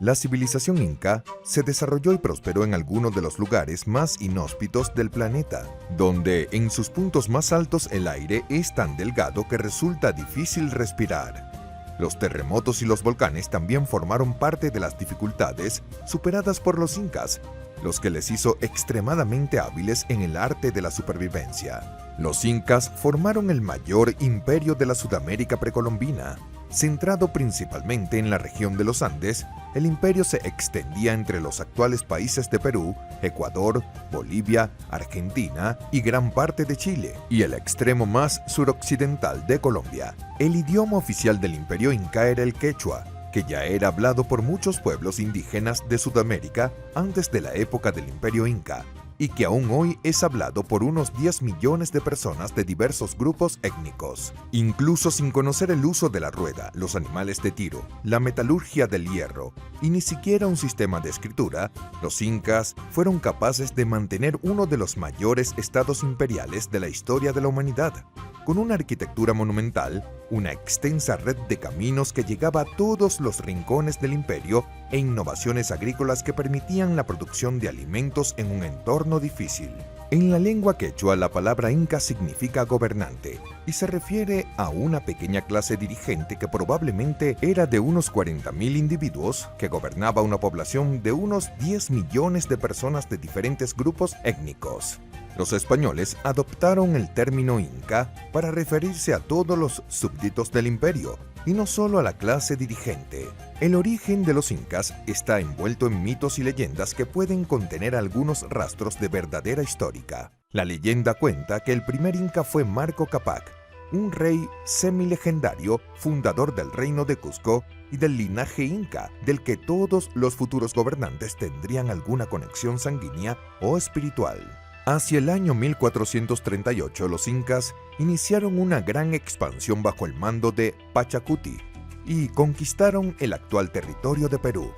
La civilización inca se desarrolló y prosperó en algunos de los lugares más inhóspitos del planeta, donde en sus puntos más altos el aire es tan delgado que resulta difícil respirar. Los terremotos y los volcanes también formaron parte de las dificultades superadas por los incas, los que les hizo extremadamente hábiles en el arte de la supervivencia. Los incas formaron el mayor imperio de la Sudamérica precolombina. Centrado principalmente en la región de los Andes, el imperio se extendía entre los actuales países de Perú, Ecuador, Bolivia, Argentina y gran parte de Chile, y el extremo más suroccidental de Colombia. El idioma oficial del imperio inca era el quechua, que ya era hablado por muchos pueblos indígenas de Sudamérica antes de la época del imperio inca, y que aún hoy es hablado por unos 10 millones de personas de diversos grupos étnicos. Incluso sin conocer el uso de la rueda, los animales de tiro, la metalurgia del hierro y ni siquiera un sistema de escritura, los incas fueron capaces de mantener uno de los mayores estados imperiales de la historia de la humanidad, con una arquitectura monumental, una extensa red de caminos que llegaba a todos los rincones del imperio e innovaciones agrícolas que permitían la producción de alimentos en un entorno difícil. En la lengua quechua, la palabra inca significa gobernante y se refiere a una pequeña clase dirigente que probablemente era de unos 40.000 individuos que gobernaba una población de unos 10 millones de personas de diferentes grupos étnicos. Los españoles adoptaron el término inca para referirse a todos los súbditos del imperio, y no solo a la clase dirigente. El origen de los incas está envuelto en mitos y leyendas que pueden contener algunos rastros de verdadera histórica. La leyenda cuenta que el primer inca fue Marco Cápac, un rey semilegendario, fundador del reino de Cusco y del linaje inca, del que todos los futuros gobernantes tendrían alguna conexión sanguínea o espiritual. Hacia el año 1438, los incas iniciaron una gran expansión bajo el mando de Pachacuti y conquistaron el actual territorio de Perú.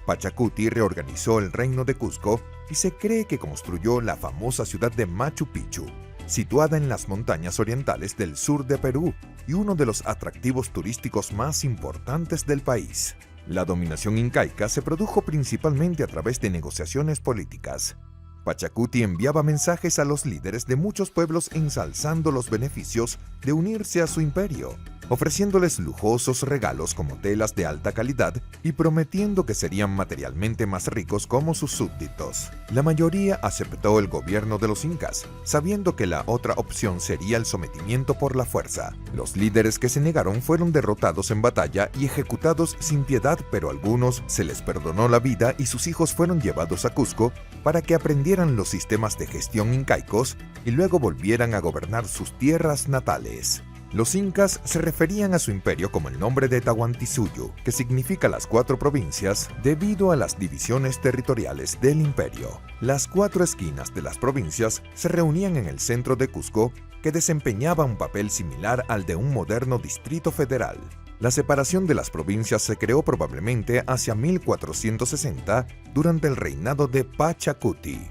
Pachacuti reorganizó el reino de Cusco y se cree que construyó la famosa ciudad de Machu Picchu, situada en las montañas orientales del sur de Perú y uno de los atractivos turísticos más importantes del país. La dominación incaica se produjo principalmente a través de negociaciones políticas. Pachacuti enviaba mensajes a los líderes de muchos pueblos ensalzando los beneficios de unirse a su imperio, ofreciéndoles lujosos regalos como telas de alta calidad y prometiendo que serían materialmente más ricos como sus súbditos. La mayoría aceptó el gobierno de los incas, sabiendo que la otra opción sería el sometimiento por la fuerza. Los líderes que se negaron fueron derrotados en batalla y ejecutados sin piedad, pero a algunos se les perdonó la vida y sus hijos fueron llevados a Cusco para que aprendieran los sistemas de gestión incaicos y luego volvieran a gobernar sus tierras natales. Los incas se referían a su imperio como el nombre de Tahuantinsuyo, que significa las 4 provincias, debido a las divisiones territoriales del imperio. Las 4 esquinas de las provincias se reunían en el centro de Cusco, que desempeñaba un papel similar al de un moderno distrito federal. La separación de las provincias se creó probablemente hacia 1460 durante el reinado de Pachacuti.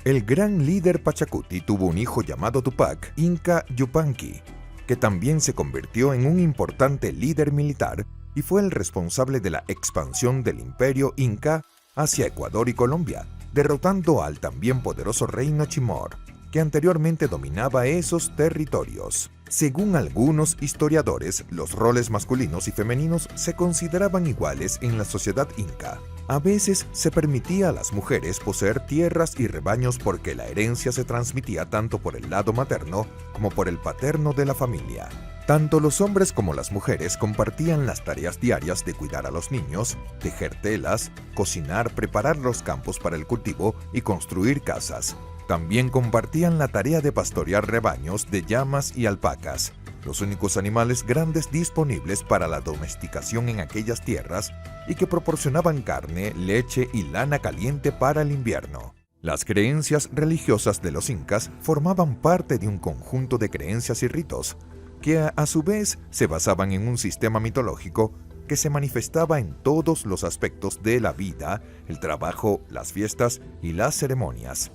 El gran líder Pachacuti tuvo un hijo llamado Tupac Inca Yupanqui, que también se convirtió en un importante líder militar y fue el responsable de la expansión del imperio inca hacia Ecuador y Colombia, derrotando al también poderoso reino Chimor, que anteriormente dominaba esos territorios. Según algunos historiadores, los roles masculinos y femeninos se consideraban iguales en la sociedad inca. A veces se permitía a las mujeres poseer tierras y rebaños porque la herencia se transmitía tanto por el lado materno como por el paterno de la familia. Tanto los hombres como las mujeres compartían las tareas diarias de cuidar a los niños, tejer telas, cocinar, preparar los campos para el cultivo y construir casas. También compartían la tarea de pastorear rebaños de llamas y alpacas, los únicos animales grandes disponibles para la domesticación en aquellas tierras y que proporcionaban carne, leche y lana caliente para el invierno. Las creencias religiosas de los incas formaban parte de un conjunto de creencias y ritos, que a su vez se basaban en un sistema mitológico que se manifestaba en todos los aspectos de la vida, el trabajo, las fiestas y las ceremonias.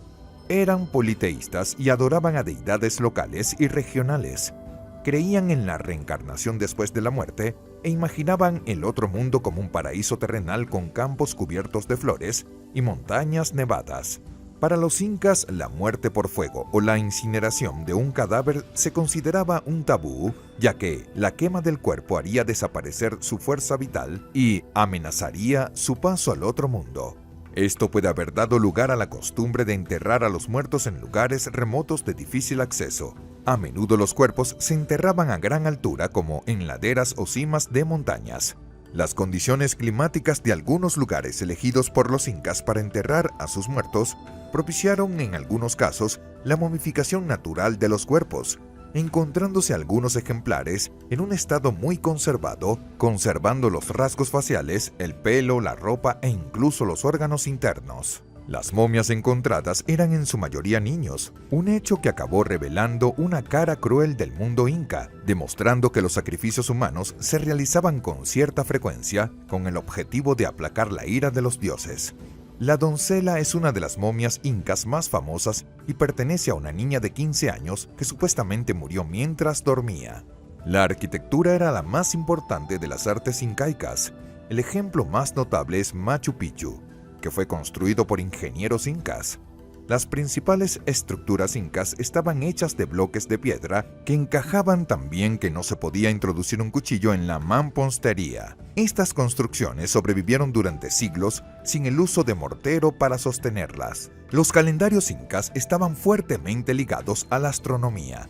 Eran politeístas y adoraban a deidades locales y regionales. Creían en la reencarnación después de la muerte e imaginaban el otro mundo como un paraíso terrenal con campos cubiertos de flores y montañas nevadas. Para los incas, la muerte por fuego o la incineración de un cadáver se consideraba un tabú, ya que la quema del cuerpo haría desaparecer su fuerza vital y amenazaría su paso al otro mundo. Esto puede haber dado lugar a la costumbre de enterrar a los muertos en lugares remotos de difícil acceso. A menudo los cuerpos se enterraban a gran altura, como en laderas o cimas de montañas. Las condiciones climáticas de algunos lugares elegidos por los incas para enterrar a sus muertos propiciaron en algunos casos la momificación natural de los cuerpos, encontrándose algunos ejemplares en un estado muy conservado, conservando los rasgos faciales, el pelo, la ropa e incluso los órganos internos. Las momias encontradas eran en su mayoría niños, un hecho que acabó revelando una cara cruel del mundo inca, demostrando que los sacrificios humanos se realizaban con cierta frecuencia con el objetivo de aplacar la ira de los dioses. La doncella es una de las momias incas más famosas y pertenece a una niña de 15 años que supuestamente murió mientras dormía. La arquitectura era la más importante de las artes incaicas. El ejemplo más notable es Machu Picchu, que fue construido por ingenieros incas. Las principales estructuras incas estaban hechas de bloques de piedra que encajaban tan bien que no se podía introducir un cuchillo en la mampostería. Estas construcciones sobrevivieron durante siglos sin el uso de mortero para sostenerlas. Los calendarios incas estaban fuertemente ligados a la astronomía.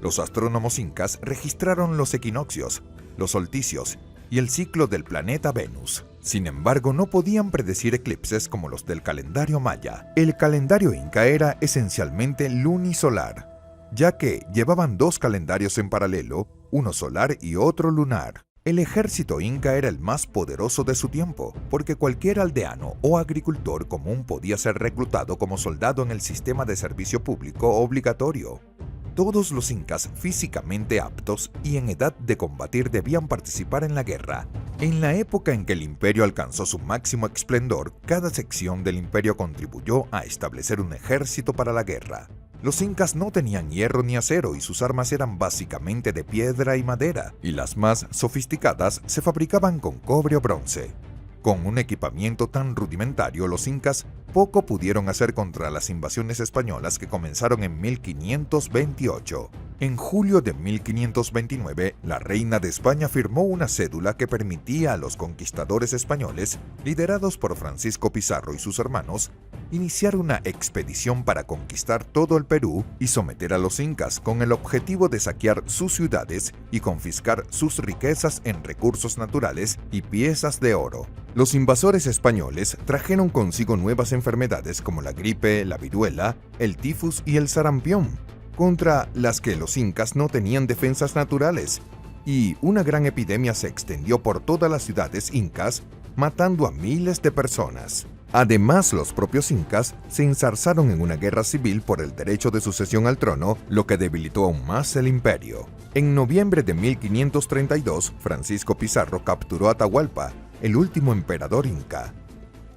Los astrónomos incas registraron los equinoccios, los solsticios y el ciclo del planeta Venus. Sin embargo, no podían predecir eclipses como los del calendario maya. El calendario inca era esencialmente lunisolar, ya que llevaban dos calendarios en paralelo, uno solar y otro lunar. El ejército inca era el más poderoso de su tiempo, porque cualquier aldeano o agricultor común podía ser reclutado como soldado en el sistema de servicio público obligatorio. Todos los incas físicamente aptos y en edad de combatir debían participar en la guerra. En la época en que el imperio alcanzó su máximo esplendor, cada sección del imperio contribuyó a establecer un ejército para la guerra. Los incas no tenían hierro ni acero y sus armas eran básicamente de piedra y madera, y las más sofisticadas se fabricaban con cobre o bronce. Con un equipamiento tan rudimentario, los incas poco pudieron hacer contra las invasiones españolas que comenzaron en 1528. En julio de 1529, la reina de España firmó una cédula que permitía a los conquistadores españoles, liderados por Francisco Pizarro y sus hermanos, iniciar una expedición para conquistar todo el Perú y someter a los incas con el objetivo de saquear sus ciudades y confiscar sus riquezas en recursos naturales y piezas de oro. Los invasores españoles trajeron consigo nuevas enfermedades como la gripe, la viruela, el tifus y el sarampión, contra las que los incas no tenían defensas naturales, y una gran epidemia se extendió por todas las ciudades incas, matando a miles de personas. Además, los propios incas se enzarzaron en una guerra civil por el derecho de sucesión al trono, lo que debilitó aún más el imperio. En noviembre de 1532, Francisco Pizarro capturó a Atahualpa, el último emperador inca.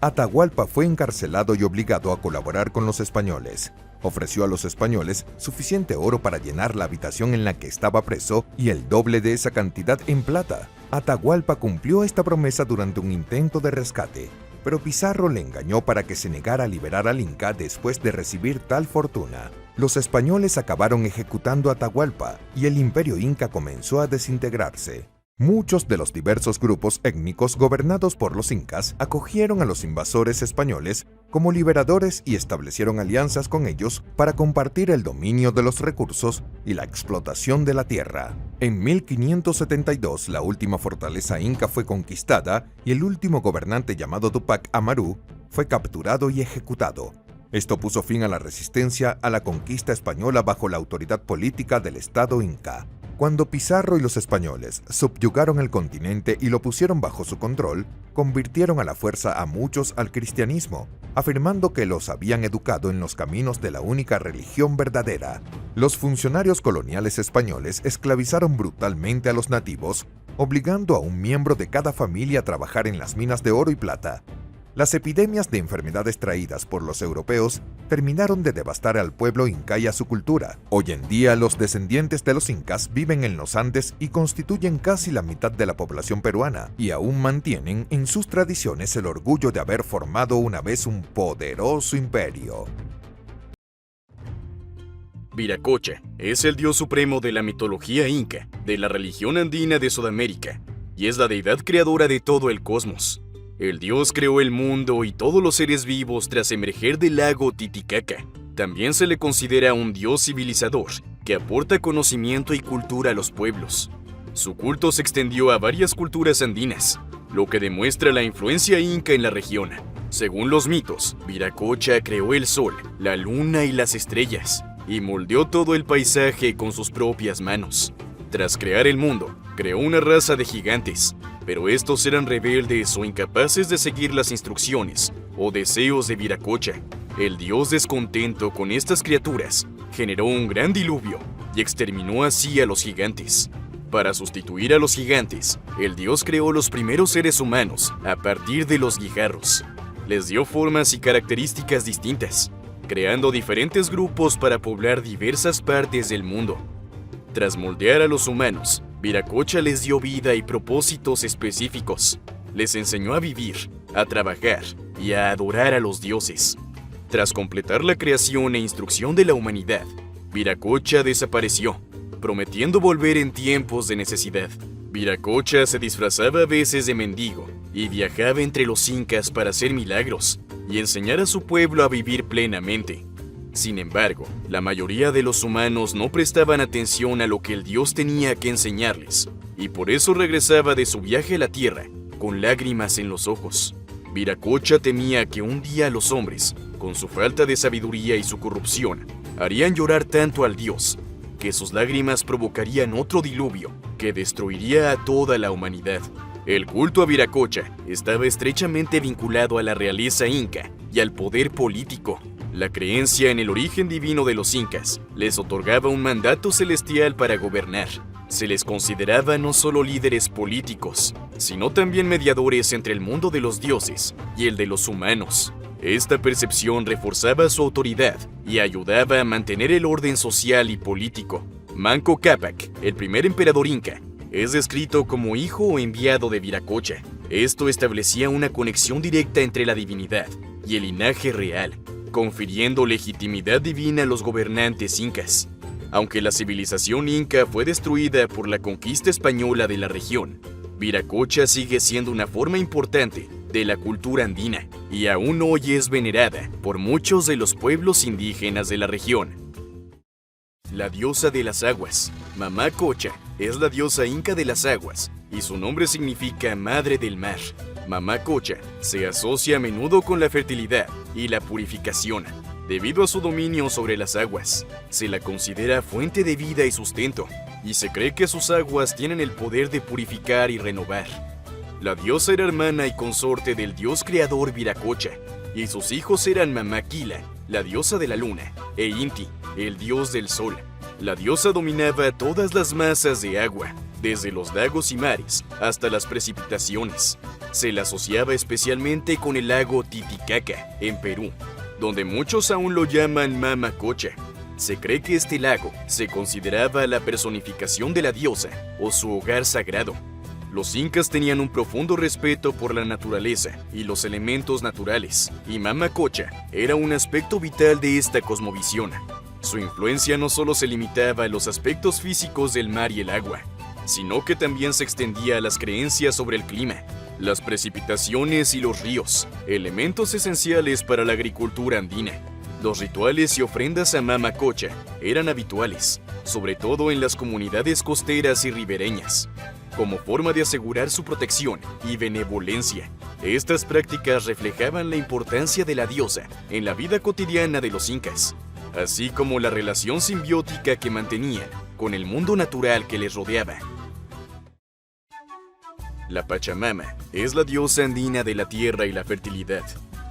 Atahualpa fue encarcelado y obligado a colaborar con los españoles. Ofreció a los españoles suficiente oro para llenar la habitación en la que estaba preso y el doble de esa cantidad en plata. Atahualpa cumplió esta promesa durante un intento de rescate, pero Pizarro le engañó para que se negara a liberar al Inca después de recibir tal fortuna. Los españoles acabaron ejecutando a Atahualpa y el imperio inca comenzó a desintegrarse. Muchos de los diversos grupos étnicos gobernados por los incas acogieron a los invasores españoles como liberadores y establecieron alianzas con ellos para compartir el dominio de los recursos y la explotación de la tierra. En 1572, la última fortaleza inca fue conquistada y el último gobernante, llamado Túpac Amaru, fue capturado y ejecutado. Esto puso fin a la resistencia a la conquista española bajo la autoridad política del Estado inca. Cuando Pizarro y los españoles subyugaron el continente y lo pusieron bajo su control, convirtieron a la fuerza a muchos al cristianismo, afirmando que los habían educado en los caminos de la única religión verdadera. Los funcionarios coloniales españoles esclavizaron brutalmente a los nativos, obligando a un miembro de cada familia a trabajar en las minas de oro y plata. Las epidemias de enfermedades traídas por los europeos terminaron de devastar al pueblo inca y a su cultura. Hoy en día, los descendientes de los incas viven en los Andes y constituyen casi la mitad de la población peruana, y aún mantienen en sus tradiciones el orgullo de haber formado una vez un poderoso imperio. Viracocha es el dios supremo de la mitología inca, de la religión andina de Sudamérica, y es la deidad creadora de todo el cosmos. El dios creó el mundo y todos los seres vivos tras emerger del lago Titicaca. También se le considera un dios civilizador, que aporta conocimiento y cultura a los pueblos. Su culto se extendió a varias culturas andinas, lo que demuestra la influencia inca en la región. Según los mitos, Viracocha creó el sol, la luna y las estrellas, y moldeó todo el paisaje con sus propias manos. Tras crear el mundo, creó una raza de gigantes, pero estos eran rebeldes o incapaces de seguir las instrucciones o deseos de Viracocha. El dios, descontento con estas criaturas, generó un gran diluvio y exterminó así a los gigantes. Para sustituir a los gigantes, el dios creó los primeros seres humanos a partir de los guijarros. Les dio formas y características distintas, creando diferentes grupos para poblar diversas partes del mundo. Tras moldear a los humanos, Viracocha les dio vida y propósitos específicos. Les enseñó a vivir, a trabajar y a adorar a los dioses. Tras completar la creación e instrucción de la humanidad, Viracocha desapareció, prometiendo volver en tiempos de necesidad. Viracocha se disfrazaba a veces de mendigo y viajaba entre los incas para hacer milagros y enseñar a su pueblo a vivir plenamente. Sin embargo, la mayoría de los humanos no prestaban atención a lo que el dios tenía que enseñarles, y por eso regresaba de su viaje a la tierra con lágrimas en los ojos. Viracocha temía que un día los hombres, con su falta de sabiduría y su corrupción, harían llorar tanto al dios, que sus lágrimas provocarían otro diluvio que destruiría a toda la humanidad. El culto a Viracocha estaba estrechamente vinculado a la realeza inca y al poder político. La creencia en el origen divino de los incas les otorgaba un mandato celestial para gobernar. Se les consideraba no solo líderes políticos, sino también mediadores entre el mundo de los dioses y el de los humanos. Esta percepción reforzaba su autoridad y ayudaba a mantener el orden social y político. Manco Cápac, el primer emperador inca, es descrito como hijo o enviado de Viracocha. Esto establecía una conexión directa entre la divinidad y el linaje real, confiriendo legitimidad divina a los gobernantes incas. Aunque la civilización inca fue destruida por la conquista española de la región, Viracocha sigue siendo una forma importante de la cultura andina y aún hoy es venerada por muchos de los pueblos indígenas de la región. La diosa de las aguas, Mamá Cocha, es la diosa inca de las aguas y su nombre significa madre del mar. Mamá Cocha se asocia a menudo con la fertilidad y la purificación. Debido a su dominio sobre las aguas, se la considera fuente de vida y sustento, y se cree que sus aguas tienen el poder de purificar y renovar. La diosa era hermana y consorte del dios creador Viracocha, y sus hijos eran Mamá Quila, la diosa de la luna, e Inti, el dios del sol. La diosa dominaba todas las masas de agua, desde los lagos y mares hasta las precipitaciones. Se la asociaba especialmente con el lago Titicaca, en Perú, donde muchos aún lo llaman Mama Cocha. Se cree que este lago se consideraba la personificación de la diosa o su hogar sagrado. Los incas tenían un profundo respeto por la naturaleza y los elementos naturales, y Mama Cocha era un aspecto vital de esta cosmovisión. Su influencia no solo se limitaba a los aspectos físicos del mar y el agua, sino que también se extendía a las creencias sobre el clima, las precipitaciones y los ríos, elementos esenciales para la agricultura andina. Los rituales y ofrendas a Mama Cocha eran habituales, sobre todo en las comunidades costeras y ribereñas, como forma de asegurar su protección y benevolencia. Estas prácticas reflejaban la importancia de la diosa en la vida cotidiana de los incas, así como la relación simbiótica que mantenían con el mundo natural que les rodeaba. La Pachamama es la diosa andina de la tierra y la fertilidad.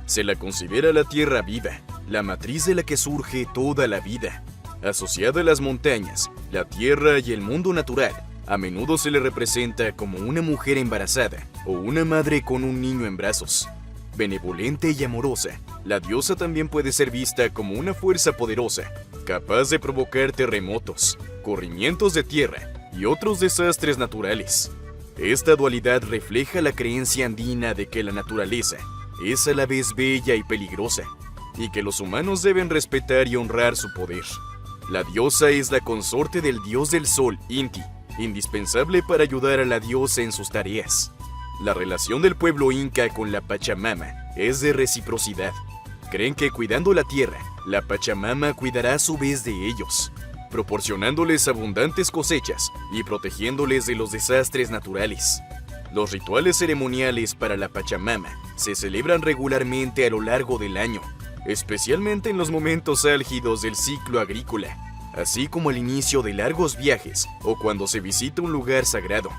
Se la considera la tierra viva, la matriz de la que surge toda la vida. Asociada a las montañas, la tierra y el mundo natural, a menudo se le representa como una mujer embarazada o una madre con un niño en brazos. benevolente y amorosa, la diosa también puede ser vista como una fuerza poderosa, capaz de provocar terremotos, corrimientos de tierra y otros desastres naturales. Esta dualidad refleja la creencia andina de que la naturaleza es a la vez bella y peligrosa, y que los humanos deben respetar y honrar su poder. La diosa es la consorte del dios del sol, Inti, indispensable para ayudar a la diosa en sus tareas. La relación del pueblo inca con la Pachamama es de reciprocidad. Creen que cuidando la tierra, la Pachamama cuidará a su vez de ellos, proporcionándoles abundantes cosechas y protegiéndoles de los desastres naturales. Los rituales ceremoniales para la Pachamama se celebran regularmente a lo largo del año, especialmente en los momentos álgidos del ciclo agrícola, así como al inicio de largos viajes o cuando se visita un lugar sagrado.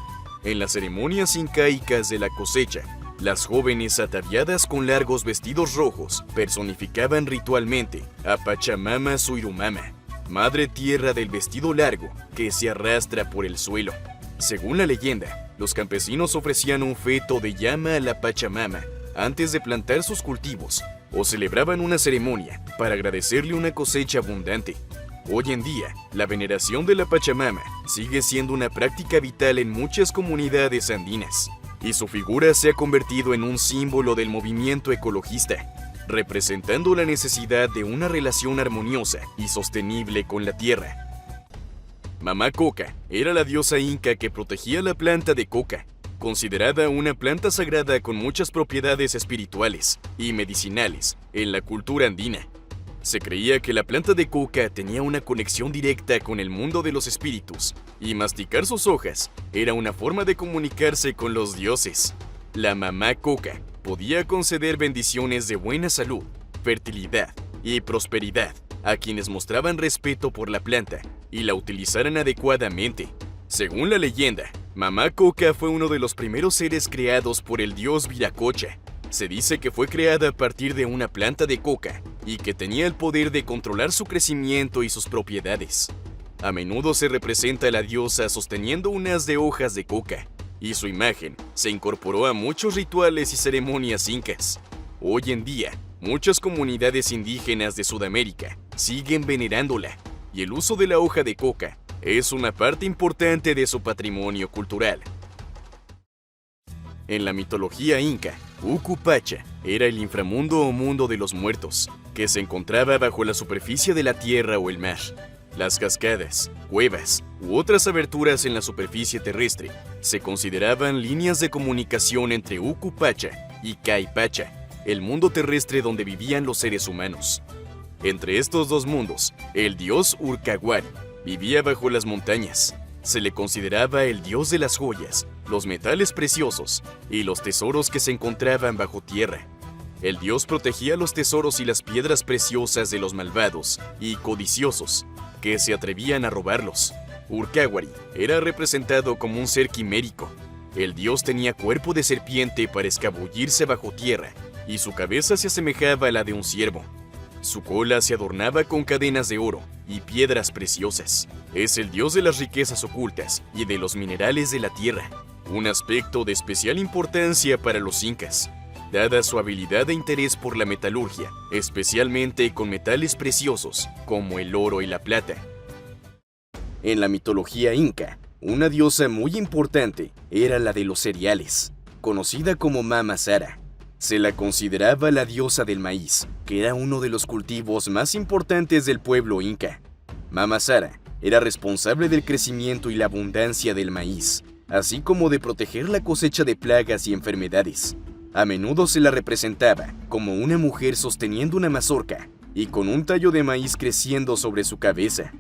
En las ceremonias incaicas de la cosecha, las jóvenes ataviadas con largos vestidos rojos personificaban ritualmente a Pachamama Suirumama, madre tierra del vestido largo que se arrastra por el suelo. Según la leyenda, los campesinos ofrecían un feto de llama a la Pachamama antes de plantar sus cultivos o celebraban una ceremonia para agradecerle una cosecha abundante. Hoy en día, la veneración de la Pachamama sigue siendo una práctica vital en muchas comunidades andinas, y su figura se ha convertido en un símbolo del movimiento ecologista, representando la necesidad de una relación armoniosa y sostenible con la tierra. Mamá Coca era la diosa inca que protegía la planta de coca, considerada una planta sagrada con muchas propiedades espirituales y medicinales en la cultura andina. Se creía que la planta de coca tenía una conexión directa con el mundo de los espíritus, y masticar sus hojas era una forma de comunicarse con los dioses. La mamá coca podía conceder bendiciones de buena salud, fertilidad y prosperidad a quienes mostraban respeto por la planta y la utilizaran adecuadamente. Según la leyenda, Mamá Coca fue uno de los primeros seres creados por el dios Viracocha. Se dice que fue creada a partir de una planta de coca y que tenía el poder de controlar su crecimiento y sus propiedades. A menudo se representa a la diosa sosteniendo un haz de hojas de coca, y su imagen se incorporó a muchos rituales y ceremonias incas. Hoy en día, muchas comunidades indígenas de Sudamérica siguen venerándola, y el uso de la hoja de coca es una parte importante de su patrimonio cultural. En la mitología inca, Uku Pacha era el inframundo o mundo de los muertos, que se encontraba bajo la superficie de la tierra o el mar. Las cascadas, cuevas u otras aberturas en la superficie terrestre se consideraban líneas de comunicación entre Uku Pacha y Kai Pacha, el mundo terrestre donde vivían los seres humanos. Entre estos dos mundos, el dios Urkawari vivía bajo las montañas. Se le consideraba el dios de las joyas, los metales preciosos y los tesoros que se encontraban bajo tierra. El dios protegía los tesoros y las piedras preciosas de los malvados y codiciosos que se atrevían a robarlos. Urkawari era representado como un ser quimérico. El dios tenía cuerpo de serpiente para escabullirse bajo tierra y su cabeza se asemejaba a la de un ciervo. Su cola se adornaba con cadenas de oro y piedras preciosas. Es el dios de las riquezas ocultas y de los minerales de la tierra, un aspecto de especial importancia para los incas, dada su habilidad e interés por la metalurgia, especialmente con metales preciosos como el oro y la plata. En la mitología inca, una diosa muy importante era la de los cereales, conocida como Mama Sara. Se la consideraba la diosa del maíz, que era uno de los cultivos más importantes del pueblo inca. Mama Sara era responsable del crecimiento y la abundancia del maíz, así como de proteger la cosecha de plagas y enfermedades. A menudo se la representaba como una mujer sosteniendo una mazorca y con un tallo de maíz creciendo sobre su cabeza.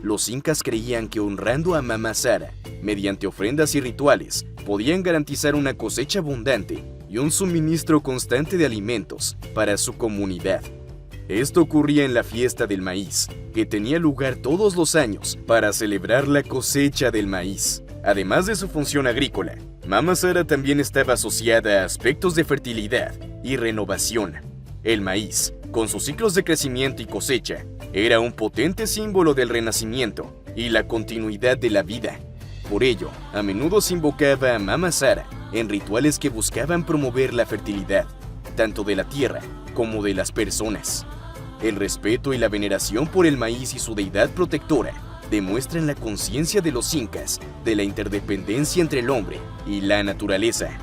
Los incas creían que honrando a Mama Sara, mediante ofrendas y rituales, podían garantizar una cosecha abundante y un suministro constante de alimentos para su comunidad. Esto ocurría en la fiesta del maíz, que tenía lugar todos los años para celebrar la cosecha del maíz. Además de su función agrícola, Mama Sara también estaba asociada a aspectos de fertilidad y renovación. El maíz, con sus ciclos de crecimiento y cosecha, era un potente símbolo del renacimiento y la continuidad de la vida. Por ello, a menudo se invocaba a Mama Sara en rituales que buscaban promover la fertilidad. tanto de la tierra como de las personas. El respeto y la veneración por el maíz y su deidad protectora demuestran la conciencia de los incas de la interdependencia entre el hombre y la naturaleza.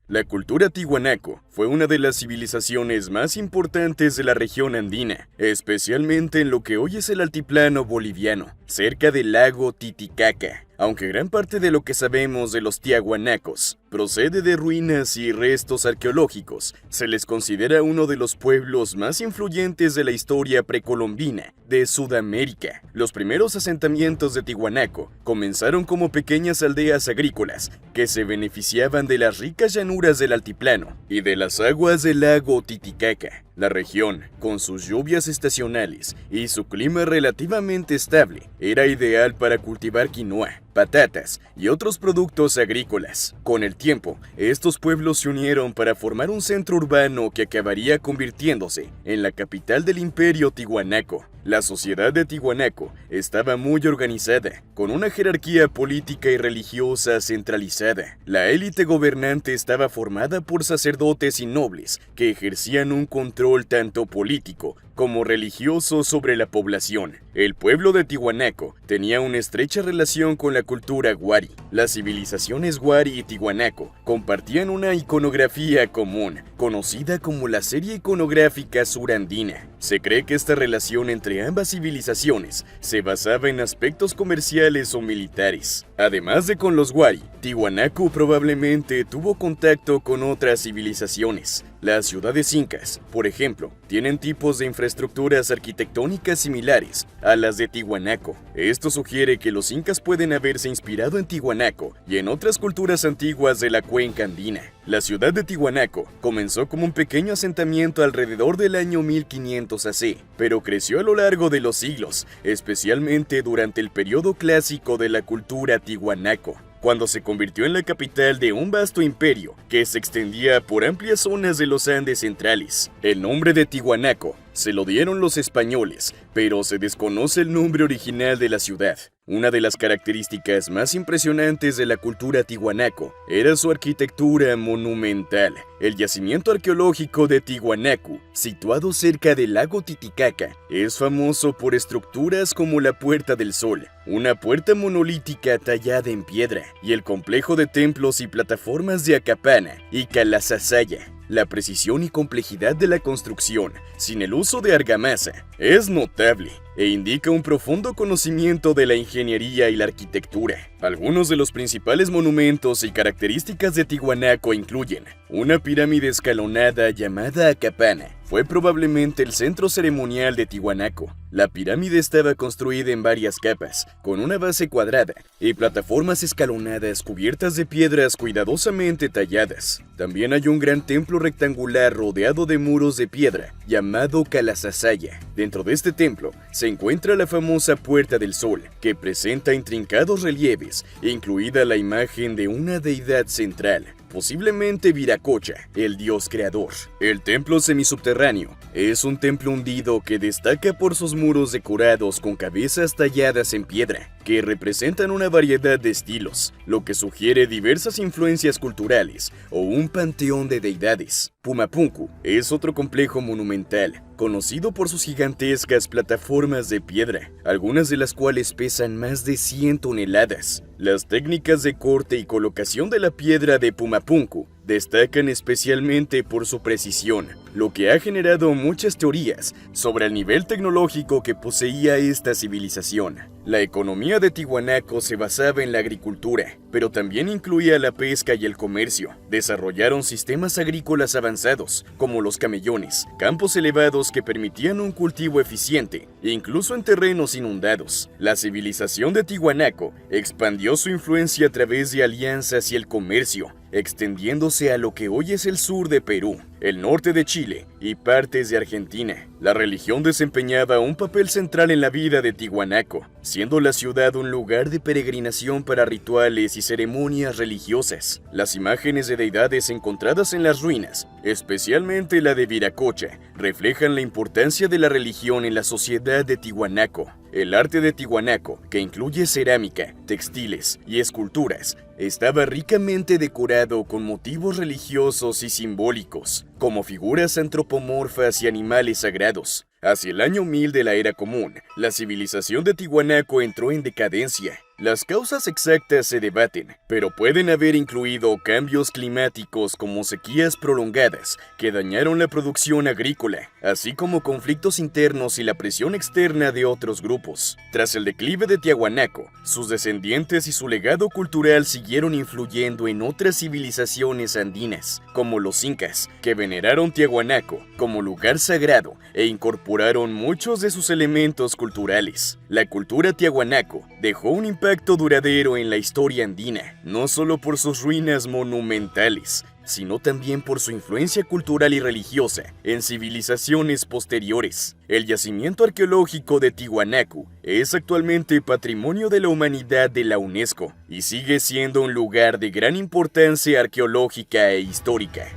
La cultura tiwanaku fue una de las civilizaciones más importantes de la región andina, especialmente en lo que hoy es el altiplano boliviano, cerca del lago Titicaca. Aunque gran parte de lo que sabemos de los tiahuanacos procede de ruinas y restos arqueológicos, se les considera uno de los pueblos más influyentes de la historia precolombina de Sudamérica. Los primeros asentamientos de Tiwanaku comenzaron como pequeñas aldeas agrícolas que se beneficiaban de las ricas llanuras del altiplano y de las aguas del lago Titicaca. La región, con sus lluvias estacionales y su clima relativamente estable, era ideal para cultivar quinoa, patatas y otros productos agrícolas. Con el tiempo, estos pueblos se unieron para formar un centro urbano que acabaría convirtiéndose en la capital del imperio tiwanaku. La sociedad de Tiwanaku estaba muy organizada, con una jerarquía política y religiosa centralizada. La élite gobernante estaba formada por sacerdotes y nobles que ejercían un control tanto político como religioso sobre la población. El pueblo de Tiwanaku tenía una estrecha relación con la cultura wari. Las civilizaciones wari y Tiwanaku compartían una iconografía común, conocida como la serie iconográfica surandina. Se cree que esta relación entre ambas civilizaciones se basaba en aspectos comerciales o militares. Además de con los wari, Tiwanaku probablemente tuvo contacto con otras civilizaciones. Las ciudades incas, por ejemplo, tienen tipos de infraestructuras arquitectónicas similares a las de Tiwanaku. Esto sugiere que los incas pueden haberse inspirado en Tiwanaku y en otras culturas antiguas de la cuenca andina. La ciudad de Tiwanaku comenzó como un pequeño asentamiento alrededor del año 1500 AC, pero creció a lo largo de los siglos, especialmente durante el periodo clásico de la cultura tiwanaku, cuando se convirtió en la capital de un vasto imperio que se extendía por amplias zonas de los Andes centrales. El nombre de Tiwanaku se lo dieron los españoles, pero se desconoce el nombre original de la ciudad. Una de las características más impresionantes de la cultura tiwanaku era su arquitectura monumental. El yacimiento arqueológico de Tiwanaku, situado cerca del lago Titicaca, es famoso por estructuras como la Puerta del Sol, una puerta monolítica tallada en piedra, y el complejo de templos y plataformas de Acapana y Calasasaya. La precisión y complejidad de la construcción, sin el uso de argamasa, es notable e indica un profundo conocimiento de la ingeniería y la arquitectura. Algunos de los principales monumentos y características de Tiwanaku incluyen una pirámide escalonada llamada Acapana. Fue probablemente el centro ceremonial de Tiwanaku. La pirámide estaba construida en varias capas, con una base cuadrada y plataformas escalonadas cubiertas de piedras cuidadosamente talladas. También hay un gran templo rectangular rodeado de muros de piedra, llamado Calasasaya. Dentro de este templo se encuentra la famosa Puerta del Sol, que presenta intrincados relieves, incluida la imagen de una deidad central, posiblemente Viracocha, el dios creador. El templo semisubterráneo es un templo hundido que destaca por sus muros decorados con cabezas talladas en piedra, que representan una variedad de estilos, lo que sugiere diversas influencias culturales o un panteón de deidades. Pumapunku es otro complejo monumental, conocido por sus gigantescas plataformas de piedra, algunas de las cuales pesan más de 100 toneladas. Las técnicas de corte y colocación de la piedra de Pumapunku destacan especialmente por su precisión, lo que ha generado muchas teorías sobre el nivel tecnológico que poseía esta civilización. La economía de Tiwanaku se basaba en la agricultura, pero también incluía la pesca y el comercio. Desarrollaron sistemas agrícolas avanzados, como los camellones, campos elevados que permitían un cultivo eficiente, incluso en terrenos inundados. La civilización de Tiwanaku expandió su influencia a través de alianzas y el comercio, extendiéndose a lo que hoy es el sur de Perú, el norte de Chile y partes de Argentina. La religión desempeñaba un papel central en la vida de Tiwanaku, siendo la ciudad un lugar de peregrinación para rituales y ceremonias religiosas. Las imágenes de deidades encontradas en las ruinas, especialmente la de Viracocha, reflejan la importancia de la religión en la sociedad de Tiwanaku. El arte de Tiwanaku, que incluye cerámica, textiles y esculturas, estaba ricamente decorado con motivos religiosos y simbólicos, como figuras antropomorfas y animales sagrados. Hacia el año 1000 de la Era Común, la civilización de Tiahuanaco entró en decadencia. Las causas exactas se debaten, pero pueden haber incluido cambios climáticos como sequías prolongadas que dañaron la producción agrícola, así como conflictos internos y la presión externa de otros grupos. Tras el declive de Tiahuanaco, sus descendientes y su legado cultural siguieron influyendo en otras civilizaciones andinas, como los incas, que veneraron Tiahuanaco como lugar sagrado e incorporaron muchos de sus elementos culturales. La cultura tiahuanaco dejó un impacto duradero en la historia andina, no solo por sus ruinas monumentales, sino también por su influencia cultural y religiosa en civilizaciones posteriores. El yacimiento arqueológico de Tiahuanaco es actualmente Patrimonio de la Humanidad de la UNESCO y sigue siendo un lugar de gran importancia arqueológica e histórica.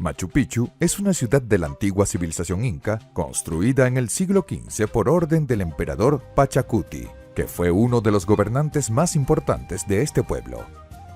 Machu Picchu es una ciudad de la antigua civilización inca, construida en el siglo XV por orden del emperador Pachacuti, que fue uno de los gobernantes más importantes de este pueblo.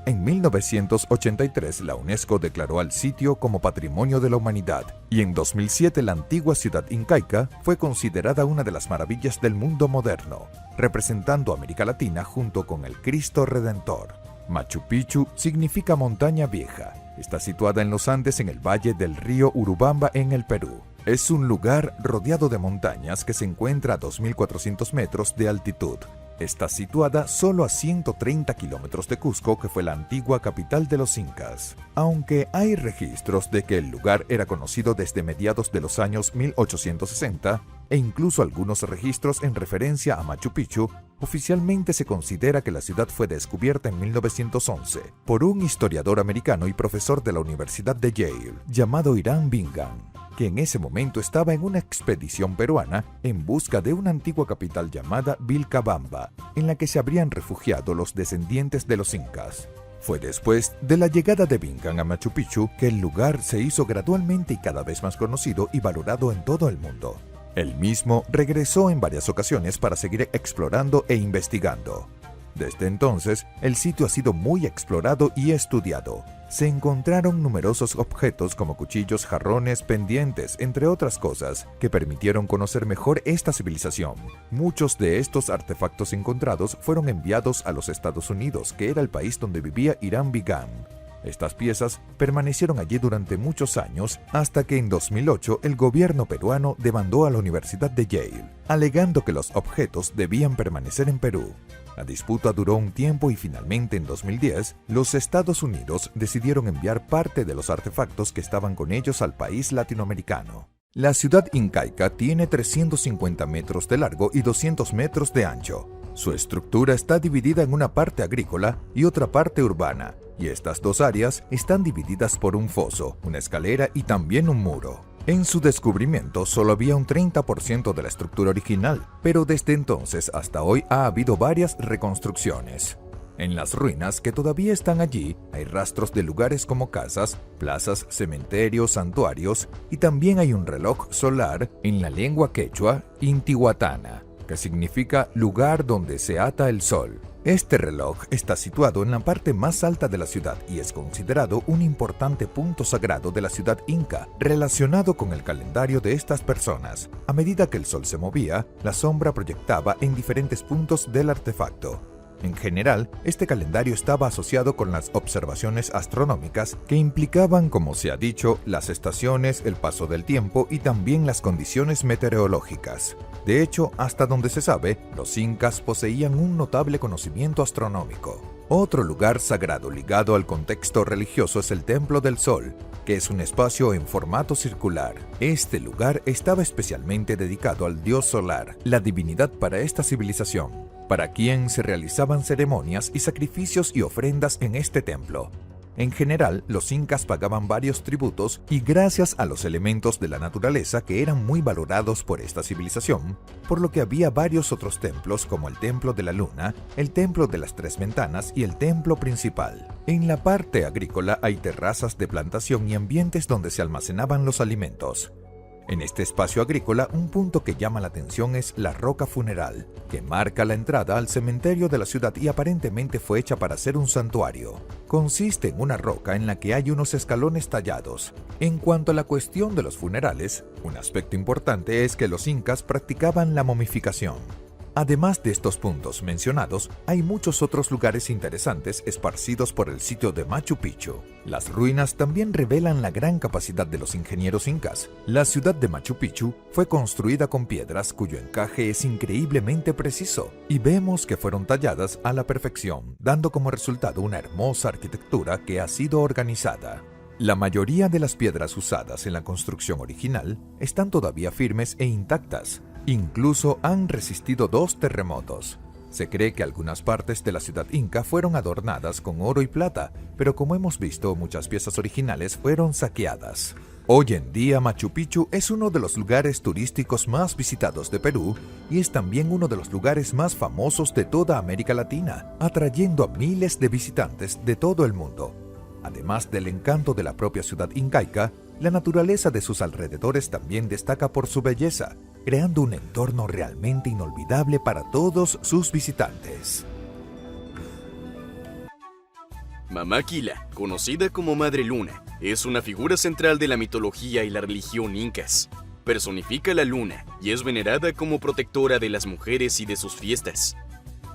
En 1983 la UNESCO declaró al sitio como Patrimonio de la Humanidad y en 2007 la antigua ciudad incaica fue considerada una de las maravillas del mundo moderno, representando a América Latina junto con el Cristo Redentor. Machu Picchu significa montaña vieja. Está situada en los Andes en el valle del río Urubamba en el Perú. Es un lugar rodeado de montañas que se encuentra a 2.400 metros de altitud. Está situada solo a 130 kilómetros de Cusco, que fue la antigua capital de los incas. Aunque hay registros de que el lugar era conocido desde mediados de los años 1860, e incluso algunos registros en referencia a Machu Picchu, oficialmente se considera que la ciudad fue descubierta en 1911 por un historiador americano y profesor de la Universidad de Yale, llamado Hiram Bingham, que en ese momento estaba en una expedición peruana en busca de una antigua capital llamada Vilcabamba, en la que se habrían refugiado los descendientes de los incas. Fue después de la llegada de Bingham a Machu Picchu que el lugar se hizo gradualmente y cada vez más conocido y valorado en todo el mundo. Él mismo regresó en varias ocasiones para seguir explorando e investigando. Desde entonces, el sitio ha sido muy explorado y estudiado. Se encontraron numerosos objetos como cuchillos, jarrones, pendientes, entre otras cosas, que permitieron conocer mejor esta civilización. Muchos de estos artefactos encontrados fueron enviados a los Estados Unidos, que era el país donde vivía Hiram Bingham. Estas piezas permanecieron allí durante muchos años hasta que en 2008 el gobierno peruano demandó a la Universidad de Yale, alegando que los objetos debían permanecer en Perú. La disputa duró un tiempo y finalmente en 2010 los Estados Unidos decidieron enviar parte de los artefactos que estaban con ellos al país latinoamericano. La ciudad incaica tiene 350 metros de largo y 200 metros de ancho. Su estructura está dividida en una parte agrícola y otra parte urbana, y estas dos áreas están divididas por un foso, una escalera y también un muro. En su descubrimiento solo había un 30% de la estructura original, pero desde entonces hasta hoy ha habido varias reconstrucciones. En las ruinas que todavía están allí hay rastros de lugares como casas, plazas, cementerios, santuarios y también hay un reloj solar en la lengua quechua Intihuatana, que significa lugar donde se ata el sol. Este reloj está situado en la parte más alta de la ciudad y es considerado un importante punto sagrado de la ciudad inca, relacionado con el calendario de estas personas. A medida que el sol se movía, la sombra proyectaba en diferentes puntos del artefacto. En general, este calendario estaba asociado con las observaciones astronómicas que implicaban, como se ha dicho, las estaciones, el paso del tiempo y también las condiciones meteorológicas. De hecho, hasta donde se sabe, los incas poseían un notable conocimiento astronómico. Otro lugar sagrado ligado al contexto religioso es el Templo del Sol, que es un espacio en formato circular. Este lugar estaba especialmente dedicado al dios solar, la divinidad para esta civilización, para quien se realizaban ceremonias y sacrificios y ofrendas en este templo. En general, los incas pagaban varios tributos y gracias a los elementos de la naturaleza que eran muy valorados por esta civilización, por lo que había varios otros templos como el Templo de la Luna, el Templo de las Tres Ventanas y el templo principal. En la parte agrícola hay terrazas de plantación y ambientes donde se almacenaban los alimentos. En este espacio agrícola, un punto que llama la atención es la roca funeral, que marca la entrada al cementerio de la ciudad y aparentemente fue hecha para ser un santuario. Consiste en una roca en la que hay unos escalones tallados. En cuanto a la cuestión de los funerales, un aspecto importante es que los incas practicaban la momificación. Además de estos puntos mencionados, hay muchos otros lugares interesantes esparcidos por el sitio de Machu Picchu. Las ruinas también revelan la gran capacidad de los ingenieros incas. La ciudad de Machu Picchu fue construida con piedras cuyo encaje es increíblemente preciso, y vemos que fueron talladas a la perfección, dando como resultado una hermosa arquitectura que ha sido organizada. La mayoría de las piedras usadas en la construcción original están todavía firmes e intactas. Incluso han resistido 2 terremotos. Se cree que algunas partes de la ciudad inca fueron adornadas con oro y plata, pero como hemos visto, muchas piezas originales fueron saqueadas. Hoy en día, Machu Picchu es uno de los lugares turísticos más visitados de Perú y es también uno de los lugares más famosos de toda América Latina, atrayendo a miles de visitantes de todo el mundo. Además del encanto de la propia ciudad incaica, la naturaleza de sus alrededores también destaca por su belleza, creando un entorno realmente inolvidable para todos sus visitantes. Mamá Quila, conocida como Madre Luna, es una figura central de la mitología y la religión incas. Personifica la luna y es venerada como protectora de las mujeres y de sus fiestas.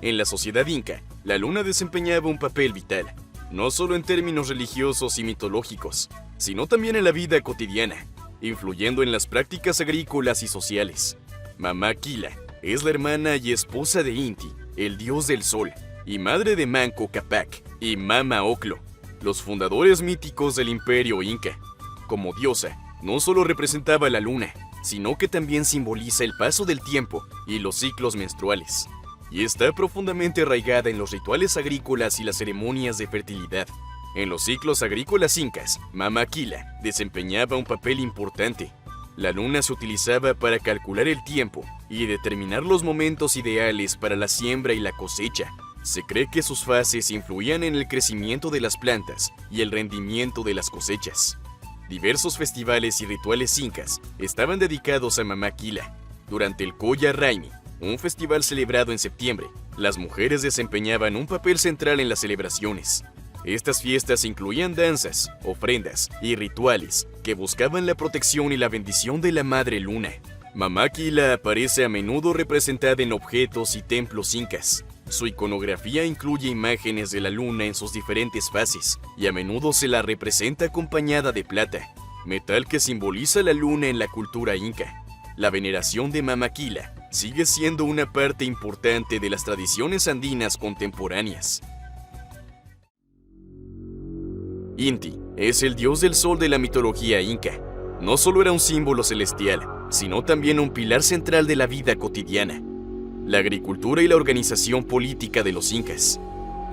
En la sociedad inca, la luna desempeñaba un papel vital, no solo en términos religiosos y mitológicos, sino también en la vida cotidiana, influyendo en las prácticas agrícolas y sociales. Mamá Quila es la hermana y esposa de Inti, el dios del sol, y madre de Manco Cápac y Mama Oclo, los fundadores míticos del imperio inca. Como diosa, no solo representaba la luna, sino que también simboliza el paso del tiempo y los ciclos menstruales, y está profundamente arraigada en los rituales agrícolas y las ceremonias de fertilidad. En los ciclos agrícolas incas, Mama Quila desempeñaba un papel importante. La luna se utilizaba para calcular el tiempo y determinar los momentos ideales para la siembra y la cosecha. Se cree que sus fases influían en el crecimiento de las plantas y el rendimiento de las cosechas. Diversos festivales y rituales incas estaban dedicados a Mamá Quila. Durante el Koya Raimi, un festival celebrado en septiembre, las mujeres desempeñaban un papel central en las celebraciones. Estas fiestas incluían danzas, ofrendas y rituales que buscaban la protección y la bendición de la Madre Luna. Mamá Quila aparece a menudo representada en objetos y templos incas. Su iconografía incluye imágenes de la luna en sus diferentes fases y a menudo se la representa acompañada de plata, metal que simboliza la luna en la cultura inca. La veneración de Mamá Quila sigue siendo una parte importante de las tradiciones andinas contemporáneas. Inti es el dios del sol de la mitología inca. No solo era un símbolo celestial, sino también un pilar central de la vida cotidiana, la agricultura y la organización política de los incas.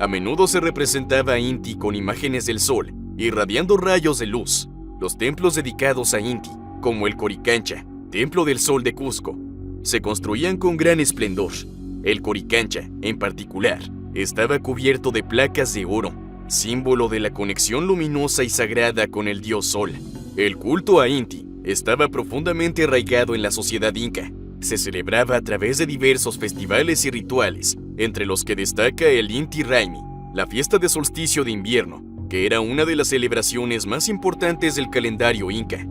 A menudo se representaba a Inti con imágenes del sol, irradiando rayos de luz. Los templos dedicados a Inti, como el Coricancha, Templo del Sol de Cusco, se construían con gran esplendor. El Coricancha, en particular, estaba cubierto de placas de oro, símbolo de la conexión luminosa y sagrada con el dios Sol. El culto a Inti estaba profundamente arraigado en la sociedad inca. Se celebraba a través de diversos festivales y rituales, entre los que destaca el Inti Raymi, la fiesta de solsticio de invierno, que era una de las celebraciones más importantes del calendario inca.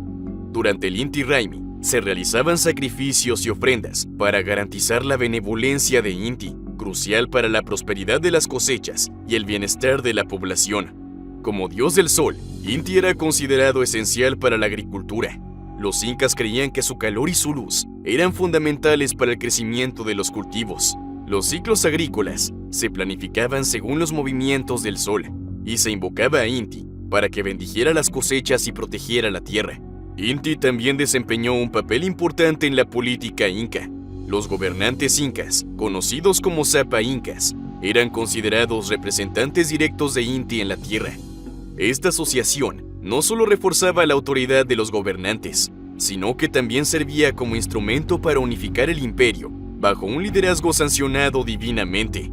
Durante el Inti Raymi, se realizaban sacrificios y ofrendas para garantizar la benevolencia de Inti, crucial para la prosperidad de las cosechas y el bienestar de la población. Como dios del sol, Inti era considerado esencial para la agricultura. Los incas creían que su calor y su luz eran fundamentales para el crecimiento de los cultivos. Los ciclos agrícolas se planificaban según los movimientos del sol y se invocaba a Inti para que bendijera las cosechas y protegiera la tierra. Inti también desempeñó un papel importante en la política inca. Los gobernantes incas, conocidos como Sapa Incas, eran considerados representantes directos de Inti en la tierra. Esta asociación no solo reforzaba la autoridad de los gobernantes, sino que también servía como instrumento para unificar el imperio bajo un liderazgo sancionado divinamente.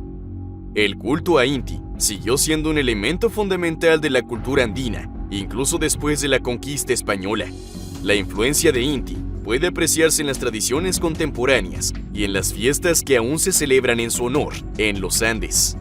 El culto a Inti siguió siendo un elemento fundamental de la cultura andina, incluso después de la conquista española. La influencia de Inti puede apreciarse en las tradiciones contemporáneas y en las fiestas que aún se celebran en su honor en los Andes.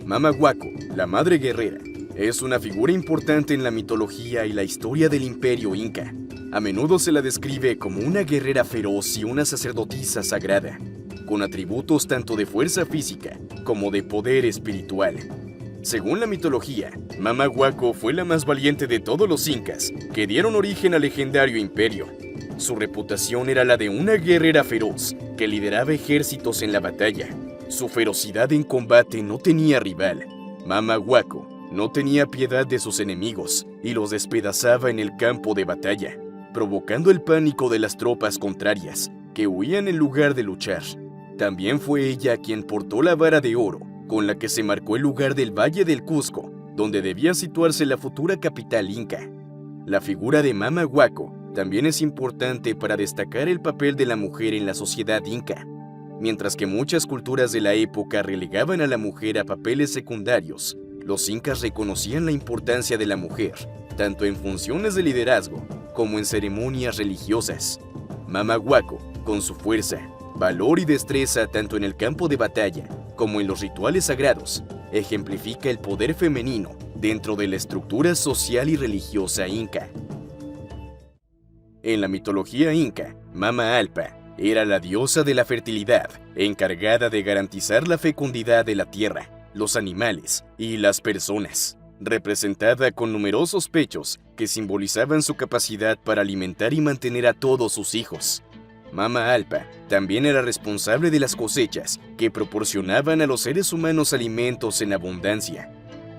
Mama Huaco, la madre guerrera, es una figura importante en la mitología y la historia del imperio inca. A menudo se la describe como una guerrera feroz y una sacerdotisa sagrada, con atributos tanto de fuerza física como de poder espiritual. Según la mitología, Mama Huaco fue la más valiente de todos los incas que dieron origen al legendario imperio. Su reputación era la de una guerrera feroz que lideraba ejércitos en la batalla. Su ferocidad en combate no tenía rival. Mama Huaco no tenía piedad de sus enemigos y los despedazaba en el campo de batalla, provocando el pánico de las tropas contrarias, que huían en lugar de luchar. También fue ella quien portó la vara de oro, con la que se marcó el lugar del Valle del Cusco, donde debía situarse la futura capital inca. La figura de Mama Huaco también es importante para destacar el papel de la mujer en la sociedad inca. Mientras que muchas culturas de la época relegaban a la mujer a papeles secundarios, los incas reconocían la importancia de la mujer, tanto en funciones de liderazgo como en ceremonias religiosas. Mama Huaco, con su fuerza, valor y destreza tanto en el campo de batalla como en los rituales sagrados, ejemplifica el poder femenino dentro de la estructura social y religiosa inca. En la mitología inca, Mama Alpa era la diosa de la fertilidad, encargada de garantizar la fecundidad de la tierra, los animales y las personas, representada con numerosos pechos que simbolizaban su capacidad para alimentar y mantener a todos sus hijos. Mama Alpa también era responsable de las cosechas que proporcionaban a los seres humanos alimentos en abundancia.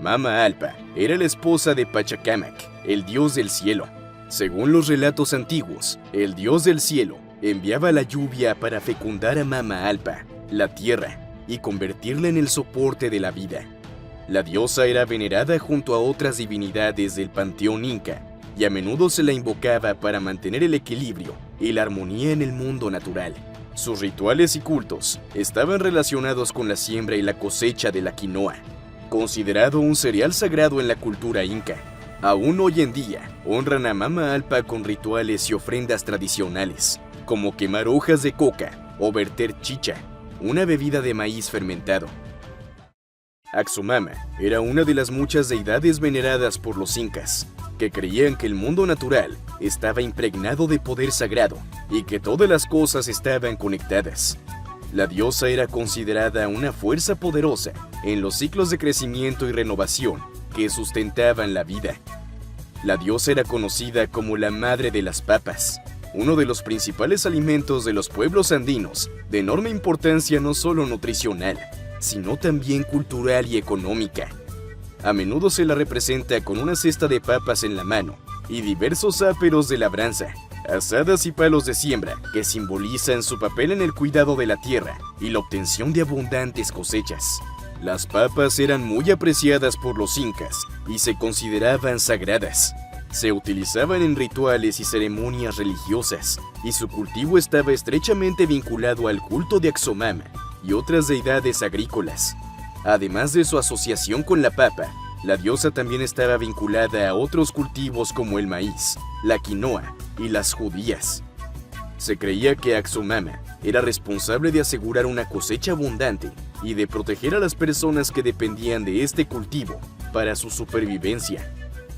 Mama Alpa era la esposa de Pachacamac, el dios del cielo. Según los relatos antiguos, el dios del cielo enviaba la lluvia para fecundar a Mama Alpa, la tierra, y convertirla en el soporte de la vida. La diosa era venerada junto a otras divinidades del panteón inca, y a menudo se la invocaba para mantener el equilibrio y la armonía en el mundo natural. Sus rituales y cultos estaban relacionados con la siembra y la cosecha de la quinoa, considerado un cereal sagrado en la cultura inca. Aún hoy en día, honran a Mama Alpa con rituales y ofrendas tradicionales, como quemar hojas de coca o verter chicha, una bebida de maíz fermentado. Axumama era una de las muchas deidades veneradas por los incas, que creían que el mundo natural estaba impregnado de poder sagrado y que todas las cosas estaban conectadas. La diosa era considerada una fuerza poderosa en los ciclos de crecimiento y renovación que sustentaban la vida. La diosa era conocida como la madre de las papas, uno de los principales alimentos de los pueblos andinos, de enorme importancia no solo nutricional, sino también cultural y económica. A menudo se la representa con una cesta de papas en la mano y diversos áperos de labranza, asadas y palos de siembra que simbolizan su papel en el cuidado de la tierra y la obtención de abundantes cosechas. Las papas eran muy apreciadas por los incas y se consideraban sagradas. Se utilizaban en rituales y ceremonias religiosas, y su cultivo estaba estrechamente vinculado al culto de Axumama y otras deidades agrícolas. Además de su asociación con la papa, la diosa también estaba vinculada a otros cultivos como el maíz, la quinoa y las judías. Se creía que Axumama era responsable de asegurar una cosecha abundante y de proteger a las personas que dependían de este cultivo para su supervivencia.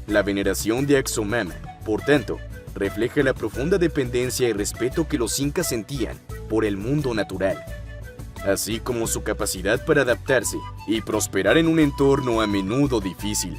La veneración de Axumama, por tanto, refleja la profunda dependencia y respeto que los incas sentían por el mundo natural, así como su capacidad para adaptarse y prosperar en un entorno a menudo difícil.